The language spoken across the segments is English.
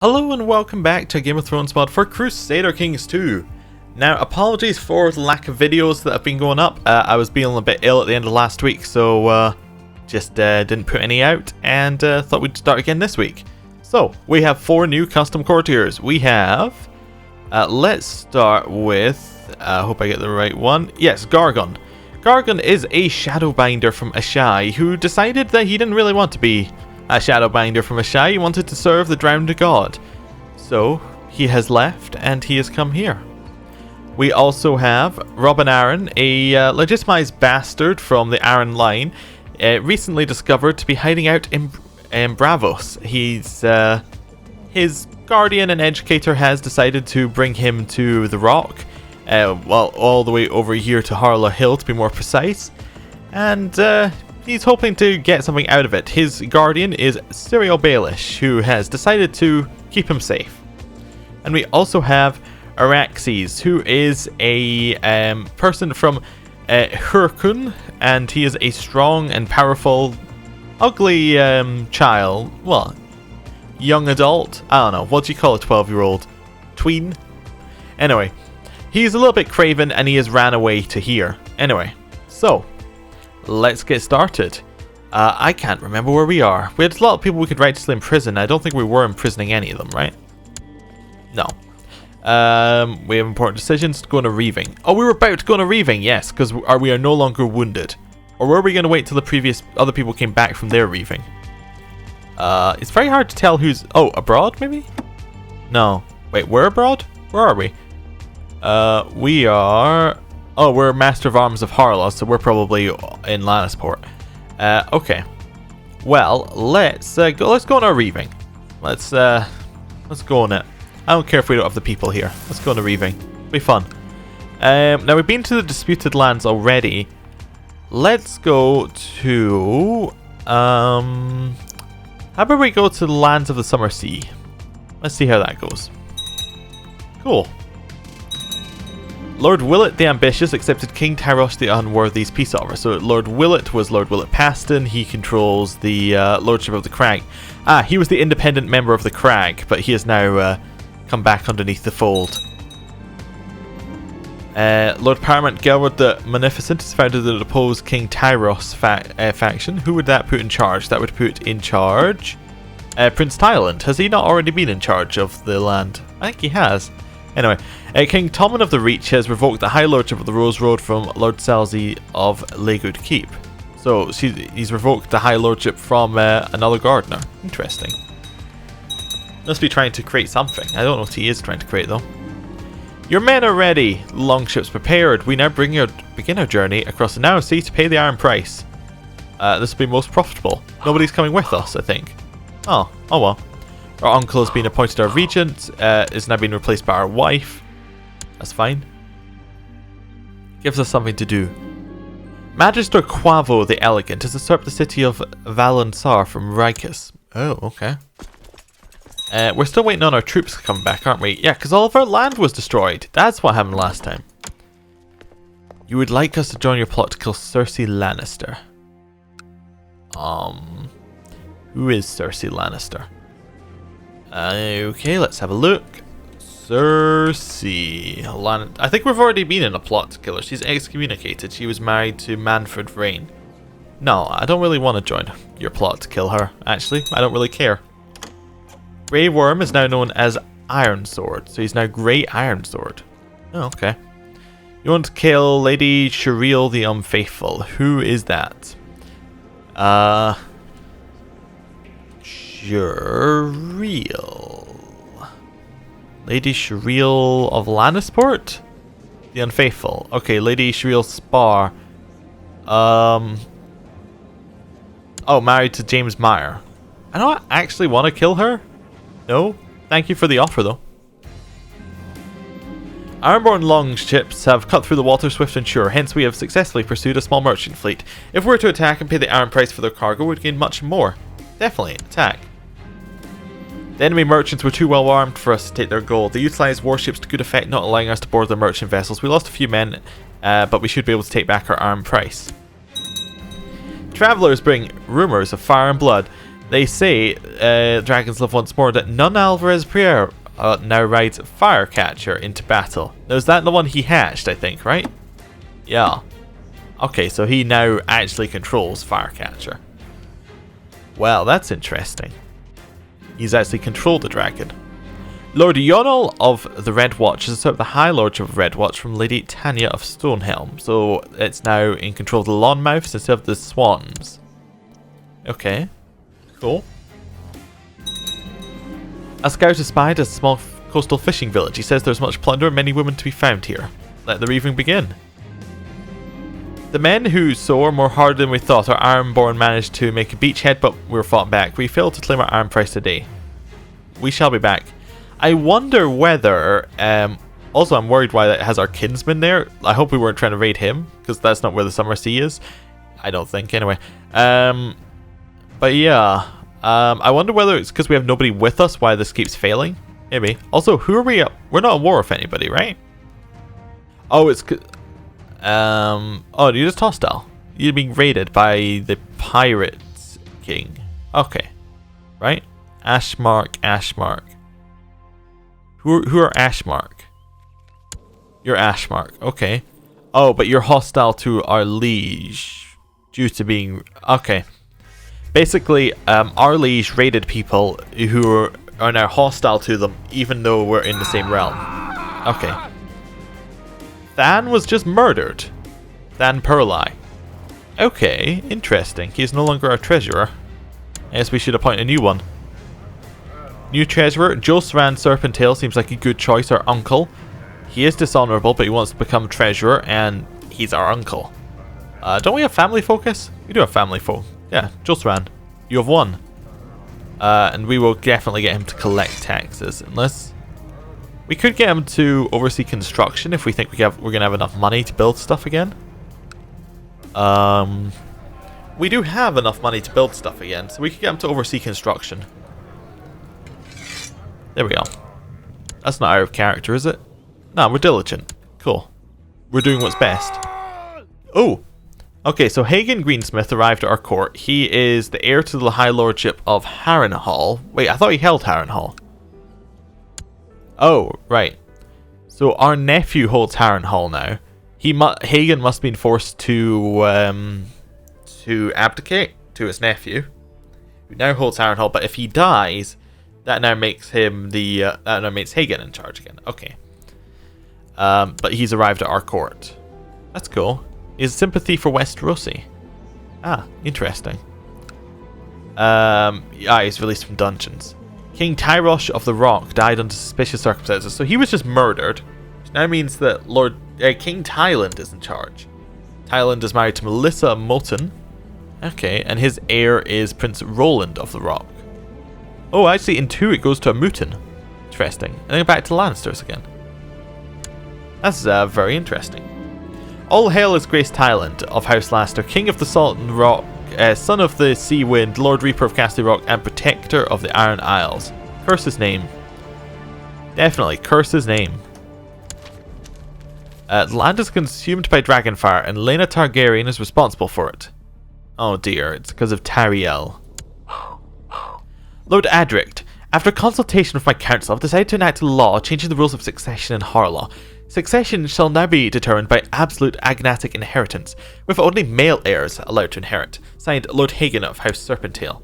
Hello and welcome back to Game of Thrones mod for Crusader Kings 2. Now, apologies for the lack of videos that have been going up. I was feeling a bit ill at the end of last week, so just didn't put any out and thought we'd start again this week. So, we have 4 new custom courtiers. We have, let's start with, I hope I get the right one. Yes, Gargon. Gargon is a Shadowbinder from Ashai who decided that he didn't really want to be a Shadowbinder from Ashai. He wanted to serve the drowned god. So he has left and he has come here. We also have Robb Aaron, a legitimized bastard from the Aaron line, recently discovered to be hiding out in Bravos. He's his guardian and educator has decided to bring him to the Rock, well, all the way over here to Harla Hill to be more precise, and he's hoping to get something out of it. His guardian is Cyril Baelish, who has decided to keep him safe. And we also have Araxes, who is a person from Hurkun, and he is a strong and powerful, ugly child. Well, young adult? I don't know. What do you call a 12-year-old? Tween? Anyway, he's a little bit craven and he has ran away to here. Anyway, so let's get started. I can't remember where we are. We had a lot of people we could righteously imprison. I don't think we were imprisoning any of them, right? No. We have important decisions. Going to Reaving. Oh, we were about to go to Reaving, yes, because we are no longer wounded. Or were we going to wait till the previous other people came back from their Reaving? It's very hard to tell who's... Oh, abroad, maybe? No. Wait, we're abroad? Where are we? We are... Oh, we're Master of Arms of Harla, so we're probably in Lannisport. Okay. Well, let's go on our Reaving. Let's go on it. I don't care if we don't have the people here. Let's go on a Reaving. It'll be fun. Now we've been to the disputed lands already. Let's go to how about we go to the lands of the Summer Sea? Let's see how that goes. Cool. Lord Willett the Ambitious accepted King Tyros the Unworthy's peace offer. So Lord Willett was Lord Willett Paston. He controls the Lordship of the Crag. Ah, he was the independent member of the Crag, but he has now come back underneath the fold. Lord Paramount Gelward the Magnificent has founded the deposed King Tyros faction. Who would that put in charge? That would put in charge Prince Tyland. Has he not already been in charge of the land? I think he has. Anyway, King Tommen of the Reach has revoked the High Lordship of the Rose Road from Lord Selzy of Laygood Keep. So he's revoked the High Lordship from another gardener. Interesting. Must be trying to create something. I don't know what he is trying to create though. Your men are ready. Longships prepared. We now begin our journey across the narrow sea to pay the iron price. This will be most profitable. Nobody's coming with us, I think. Oh well. Our uncle has been appointed our regent, is now being replaced by our wife. That's fine. Gives us something to do. Magister Quavo the Elegant has usurped the city of Valansar from Rikus. Oh, okay. We're still waiting on our troops to come back, aren't we? Yeah, because all of our land was destroyed. That's what happened last time. You would like us to join your plot to kill Cersei Lannister. Who is Cersei Lannister? Okay, let's have a look. Cersei Lannister. I think we've already been in a plot to kill her. She's excommunicated. She was married to Manfred Vrain. No, I don't really want to join your plot to kill her, actually. I don't really care. Grey Worm is now known as Ironsword, so he's now Grey Ironsword. Oh, okay. You want to kill Lady Shireel the Unfaithful. Who is that? Shireel. Lady Shireel of Lannisport? The Unfaithful. Okay, Lady Shireel Spar. Oh, married to James Meyer. I don't actually want to kill her. No? Thank you for the offer, though. Ironborn longships have cut through the water swift and sure, hence we have successfully pursued a small merchant fleet. If we were to attack and pay the iron price for their cargo, we'd gain much more. Definitely, attack. The enemy merchants were too well armed for us to take their gold. They utilised warships to good effect, not allowing us to board their merchant vessels. We lost a few men, but we should be able to take back our iron price. Travellers bring rumours of fire and blood. They say, Dragons Love once more, that none Alvarez Prier now rides Firecatcher into battle. Now, is that the one he hatched, I think, right? Yeah. Okay, so he now actually controls Firecatcher. Well, that's interesting. He's actually controlled the dragon. Lord Yonel of the Red Watch is sort of the High Lordship of Red Watch from Lady Tanya of Stonehelm. So it's now in control of the Lawnmouths instead of the Swans. Okay. Cool. A scout has spied a small coastal fishing village. He says there's much plunder and many women to be found here. Let the reaving begin. The men who soar more hard than we thought. Our Ironborn managed to make a beachhead, but we were fought back. We failed to claim our iron price today. We shall be back. I wonder whether... also, I'm worried why that has our kinsman there. I hope we weren't trying to raid him, because that's not where the Summer Sea is. I don't think, anyway. But yeah... I wonder whether it's because we have nobody with us why this keeps failing. Maybe. Also, who are we up? We're not at war with anybody, right? Oh, it's... oh, you're just hostile. You're being raided by the Pirate King. Okay. Right? Ashmark. Who are Ashmark? You're Ashmark. Okay. Oh, but you're hostile to our liege. Due to being... Okay. Basically, our liege raided people who are now hostile to them, even though we're in the same realm. Okay. Than was just murdered. Than Perlai. Okay, interesting. He's no longer our treasurer. I guess we should appoint a new one. New treasurer, Josran Serpentale seems like a good choice, our uncle. He is dishonorable, but he wants to become treasurer, and he's our uncle. Don't we have family focus? We do have family focus. Yeah, Josran, you have one. And we will definitely get him to collect taxes, unless... We could get him to oversee construction if we think we're going to have enough money to build stuff again. We do have enough money to build stuff again, so we could get him to oversee construction. There we go. That's not out of character, is it? No, we're diligent. Cool. We're doing what's best. Oh! Okay, so Hagen Greensmith arrived at our court. He is the heir to the High Lordship of Harrenhal. Wait, I thought he held Harrenhal. Oh, right. So our nephew holds Harrenhal now. Hagen must have been forced to abdicate to his nephew, who now holds Harrenhal. But if he dies, that now makes him that now makes Hagen in charge again. Okay. But he's arrived at our court. That's cool. He has sympathy for Westerosi. Ah, interesting. He's released from dungeons. King Tyrosh of the Rock died under suspicious circumstances, so he was just murdered. Which now means that King Tyland is in charge. Tyland is married to Melissa Moulton. Okay, and his heir is Prince Roland of the Rock. Oh, actually, in 2 it goes to a Mouton. Interesting. And then back to Lannisters again. That's very interesting. All hail is Grace Tyland of House Lannister, King of the Salt and Rock, son of the Sea Wind, Lord Reaper of Castle Rock, and Protector of the Iron Isles. Curse his name. Definitely, curse his name. The land is consumed by dragonfire, and Laena Targaryen is responsible for it. Oh dear, it's because of Tariel. Lord Adric, after consultation with my council, I've decided to enact a law changing the rules of succession in Harlaw. Succession shall now be determined by absolute agnatic inheritance, with only male heirs allowed to inherit. Signed, Lord Hagen of House Serpentale.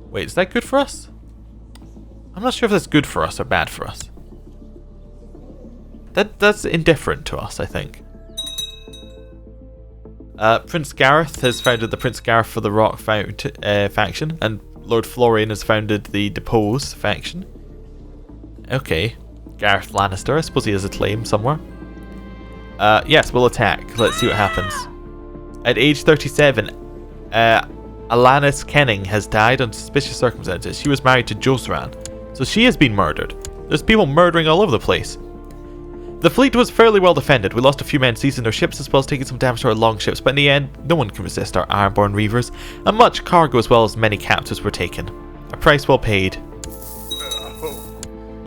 Wait, is that good for us? I'm not sure if that's good for us or bad for us. That's indifferent to us, I think. Prince Gareth has founded the Prince Gareth for the Rock faction, and Lord Florian has founded the Depose faction. Okay. Gareth Lannister, I suppose he has a claim somewhere. Yes, we'll attack. Let's see what happens. At age 37, Alanis Kenning has died under suspicious circumstances. She was married to Josran, so she has been murdered. There's people murdering all over the place. The fleet was fairly well defended. We lost a few men seizing their ships as well as taking some damage to our longships, but in the end, no one can resist our Ironborn Reavers, and much cargo as well as many captives were taken. A price well paid.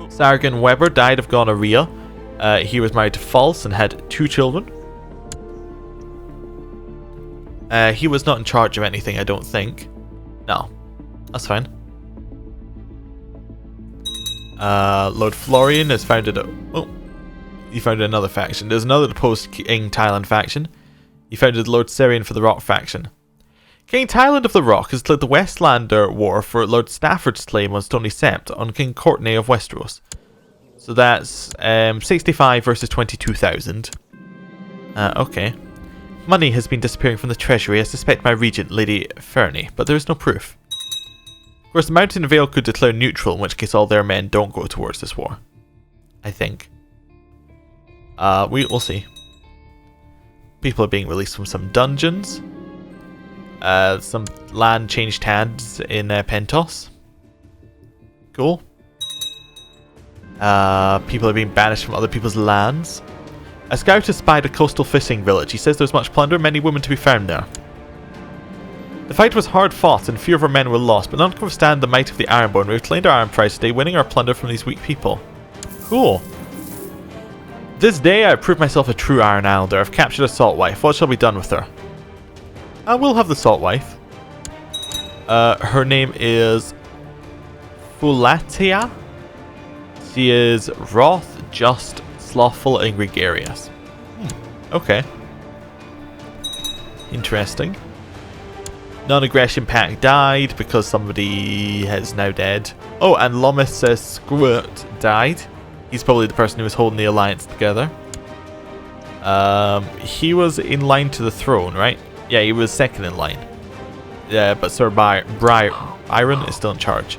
Sargon Weber died of gonorrhea. He was married to False and had 2 children. He was not in charge of anything, I don't think. No. That's fine. Lord Florian has founded a... Oh, he founded another faction. There's another deposed King Thailand faction. He founded Lord Serian for the Rock faction. King Thailand of the Rock has led the Westlander War for Lord Stafford's claim on Stony Sept on King Courtenay of Westeros. So that's 65 versus 22,000. Okay. Money has been disappearing from the treasury. I suspect my regent, Lady Fernie, but there is no proof. Of course, the Mountain Vale could declare neutral, in which case all their men don't go towards this war. I think. We'll see. People are being released from some dungeons. Some land changed hands in Pentos. Cool. People are being banished from other people's lands. A scout has spied a coastal fishing village. He says there's much plunder and many women to be found there. The fight was hard fought and few of our men were lost, but notwithstanding the might of the Ironborn, we reclaimed our iron prize today, winning our plunder from these weak people. Cool. This day I proved myself a true Iron Islander. I've captured a salt wife. What shall be done with her? I will have the salt wife. Her name is Fulatia. She is wroth, just, slothful, and gregarious. Okay. Interesting. Non-aggression pact died because somebody is now dead. Oh, and Lomis Squirt died. He's probably the person who was holding the alliance together. He was in line to the throne, right? Yeah, he was second in line. Yeah, but Sir Byron is still in charge.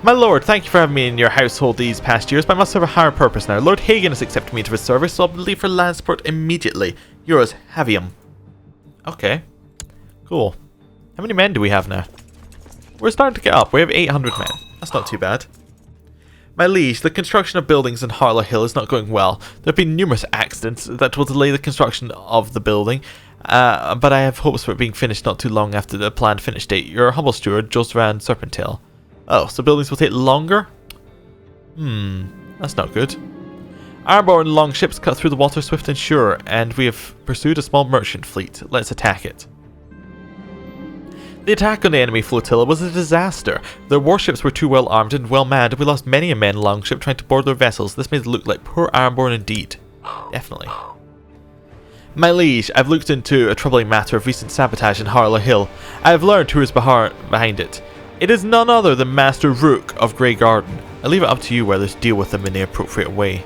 My lord, thank you for having me in your household these past years, but I must serve a higher purpose now. Lord Hagen has accepted me into his service, so I'll leave for Lansport immediately. Yours, Havium. Okay. Cool. How many men do we have now? We're starting to get up. We have 800 men. That's not too bad. My liege, the construction of buildings in Harlow Hill is not going well. There have been numerous accidents that will delay the construction of the building, but I have hopes for it being finished not too long after the planned finish date. Your humble steward, Josran Serpentale. Oh, so buildings will take longer? That's not good. Ironborn longships cut through the water swift and sure, and we have pursued a small merchant fleet. Let's attack it. The attack on the enemy flotilla was a disaster. Their warships were too well armed and well manned, and we lost many a man longship trying to board their vessels. This made it look like poor Ironborn indeed. Definitely. My liege, I've looked into a troubling matter of recent sabotage in Harlow Hill. I have learned who is behind it. It is none other than Master Rook of Grey Garden. I leave it up to you whether to deal with them in the appropriate way.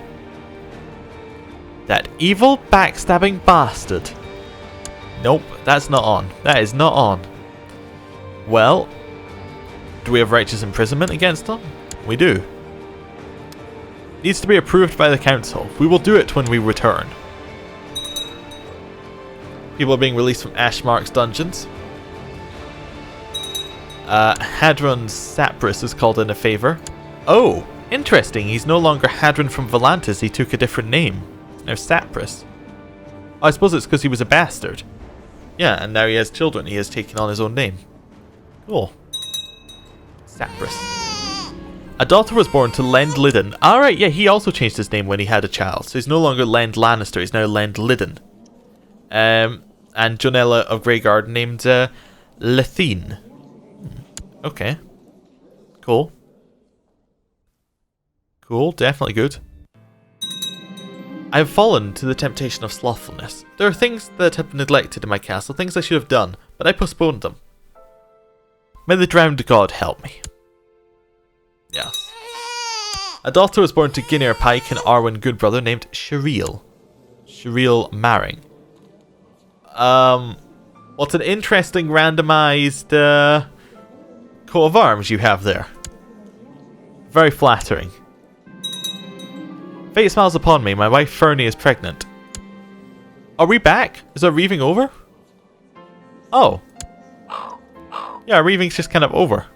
That evil, backstabbing bastard. Nope, that's not on. That is not on. Well, do we have righteous imprisonment against them? We do. Needs to be approved by the council. We will do it when we return. People are being released from Ashmark's dungeons. Hadron Sapris is called in a favour. Oh, interesting. He's no longer Hadron from Volantis. He took a different name. Now Sapris. I suppose it's because he was a bastard. Yeah, and now he has children. He has taken on his own name. Cool. Sapris. A daughter was born to Lend Lydon. Alright, yeah, he also changed his name when he had a child. So he's no longer Lend Lannister, he's now Lend Lydon. And Jonella of Grey Garden named Lethine. Okay. Cool. Cool, definitely good. I have fallen to the temptation of slothfulness. There are things that have been neglected in my castle, things I should have done, but I postponed them. May the drowned god help me. Yes. A daughter was born to Guinevere Pike and Arwen Goodbrother named Shireel. Shireel Maring. What an interesting randomized coat of arms you have there. Very flattering. Fate smiles upon me. My wife Fernie is pregnant. Are we back? Is our reaving over? Oh. Yeah, our reaving's just kind of over.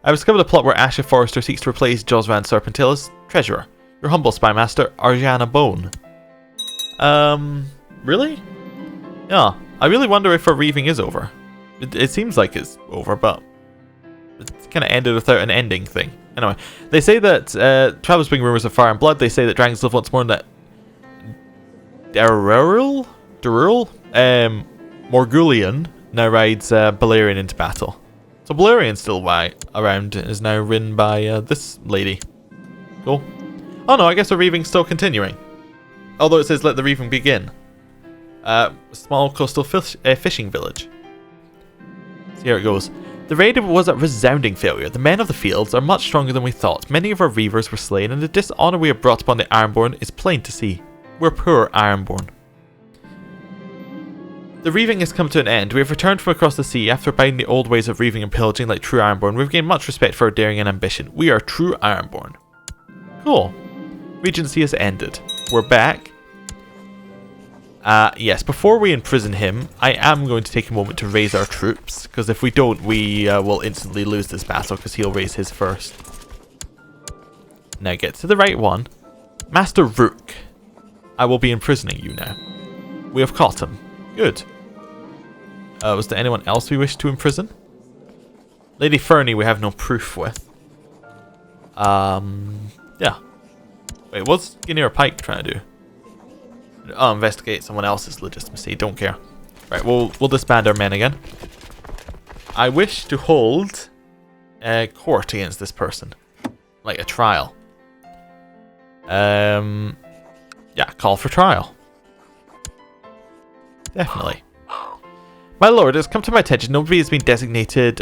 I've discovered a plot where Asher Forrester seeks to replace Josran Serpentale as treasurer. Your humble spy master, Arjana Bone. Really? Yeah, I really wonder if our reaving is over. It seems like it's over, but it's kind of ended without an ending thing. Anyway, they say that travellers bring rumours of fire and blood. They say that dragons live once more and that Darurul? Morgullion now rides Balerion into battle. So Balerian's still around and is now ridden by this lady. Cool. Oh no, I guess the reaving's still continuing. Although it says let the reaving begin. Small coastal fishing village. So here it goes. The raid was a resounding failure. The men of the fields are much stronger than we thought. Many of our reavers were slain, and the dishonour we have brought upon the Ironborn is plain to see. We're poor Ironborn. The reaving has come to an end. We have returned from across the sea after abiding the old ways of reaving and pillaging like true Ironborn. We've gained much respect for our daring and ambition. We are true Ironborn. Cool. Regency has ended. We're back. Yes, before we imprison him, I am going to take a moment to raise our troops, because if we don't, we will instantly lose this battle, because he'll raise his first. Now get to the right one. Master Rook. I will be imprisoning you now. We have caught him. Good. Was there anyone else we wish to imprison? Lady Fernie we have no proof with. Yeah. Wait, what's Guinea Pike trying to do? Oh, investigate someone else's legitimacy. Don't care. Right, we'll disband our men again. I wish to hold a court against this person. Like a trial. Yeah, call for trial. Definitely. My lord, it has come to my attention nobody has been designated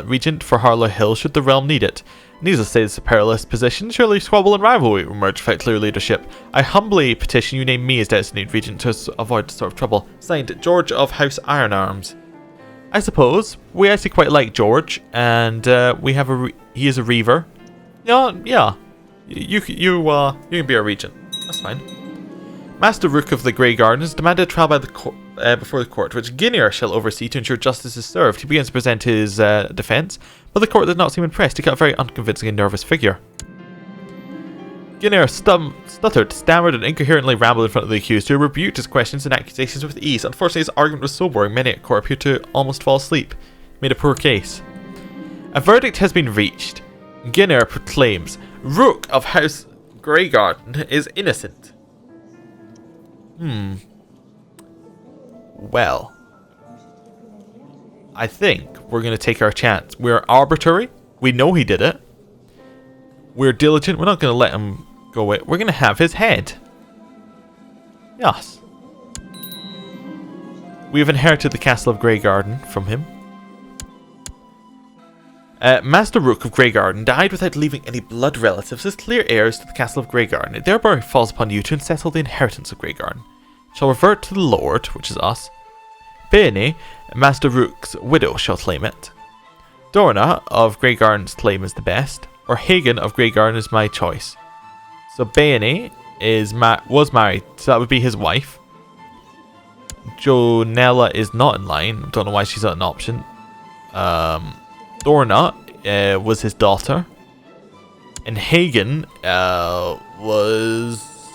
regent for Harlow Hill should the realm need it. Needless to say, this is a perilous position. Surely squabble and rivalry will emerge without clear leadership. I humbly petition you name me as designated regent to avoid this sort of trouble. Signed, George of House Iron Arms. I suppose we actually quite like George, and we have he is a reaver. Yeah. You can be our regent. That's fine. Master Rook of the Grey Gardens demanded a trial by the before the court, which Guinea shall oversee to ensure justice is served. He begins to present his defence, but the court did not seem impressed. He got a very unconvincing and nervous figure. Guinea stuttered, stammered, and incoherently rambled in front of the accused, who rebuked his questions and accusations with ease. Unfortunately, his argument was so boring, many at court appeared to almost fall asleep. He made a poor case. A verdict has been reached. Guinea proclaims, Rook of House Greygarden is innocent. Well, I think we're going to take our chance. We're arbitrary. We know he did it. We're diligent. We're not going to let him go away. We're going to have his head. Yes. We've inherited the Castle of Greygarden from him. Master Rook of Greygarden died without leaving any blood relatives as clear heirs to the Castle of Greygarden. It thereby falls upon you to settle the inheritance of Greygarden. Shall revert to the Lord, which is us. Bainey, Master Rook's widow, shall claim it. Dorna of Greygarden's claim is the best, or Hagen of Greygarden is my choice. So Bainey was married, so that would be his wife. Jonella is not in line. Don't know why she's not an option. Dorna was his daughter, and Hagen was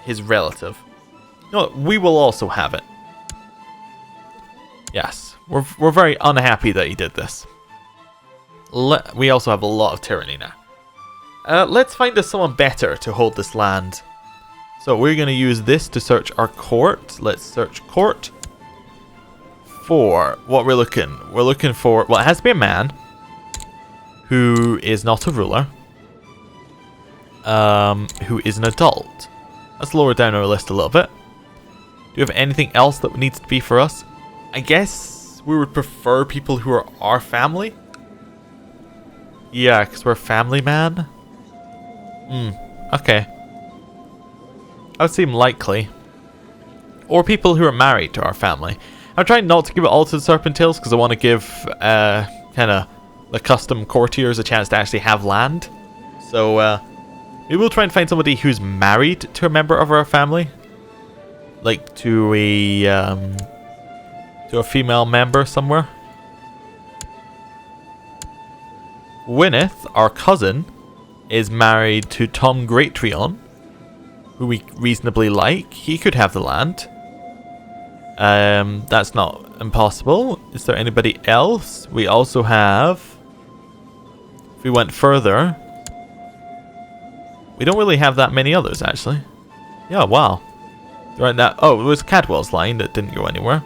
his relative. No, we will also have it. Yes, we're very unhappy that he did this. We also have a lot of tyranny now. Let's find us someone better to hold this land. So we're going to use this to search our court. Let's search court. For what we're looking for, well, it has to be a man who is not a ruler, who is an adult. Let's lower down our list a little bit. Do you have anything else that needs to be for us? I guess we would prefer people who are our family. Yeah, because we're a family man. Okay. That would seem likely. Or people who are married to our family. I'm trying not to give it all to the Serpentales because I want to give kind of the custom courtiers a chance to actually have land. So we will try and find somebody who's married to a member of our family. Like to a female member somewhere. Gwyneth, our cousin, is married to Tom Greattreon, who we reasonably like. He could have the land. That's not impossible. Is there anybody else? We also have, if we went further, we don't really have that many others actually. Yeah, wow. Right now, oh, it was Cadwell's line that didn't go anywhere.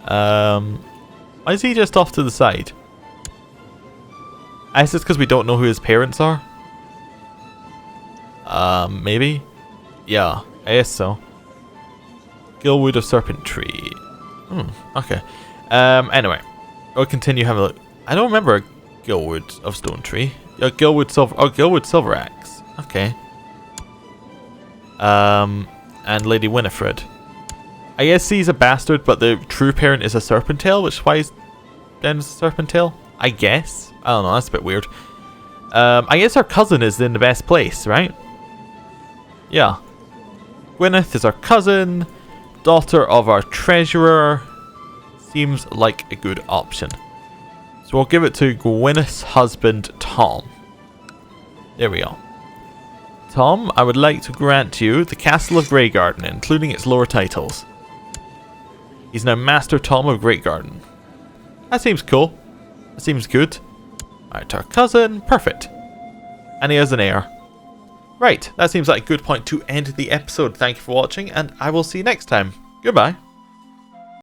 Why is he just off to the side? I guess it's because we don't know who his parents are. Maybe? Yeah, I guess so. Gilwood of Serpent Tree. Okay. Anyway, we'll continue having a look. I don't remember Gilwood of Stone Tree. Gilwood Silver Axe. Okay. And Lady Winifred. I guess he's a bastard, but the true parent is a Serpentale, which is why he's then a Serpentale. I guess. I don't know, that's a bit weird. I guess our cousin is in the best place, right? Yeah. Gwyneth is our cousin, daughter of our treasurer. Seems like a good option. So we'll give it to Gwyneth's husband, Tom. There we go. Tom, I would like to grant you the Castle of Greygarden, including its lower titles. He's now Master Tom of Greygarden. That seems cool. That seems good. Alright, our cousin. Perfect. And he has an heir. Right, that seems like a good point to end the episode. Thank you for watching, and I will see you next time. Goodbye.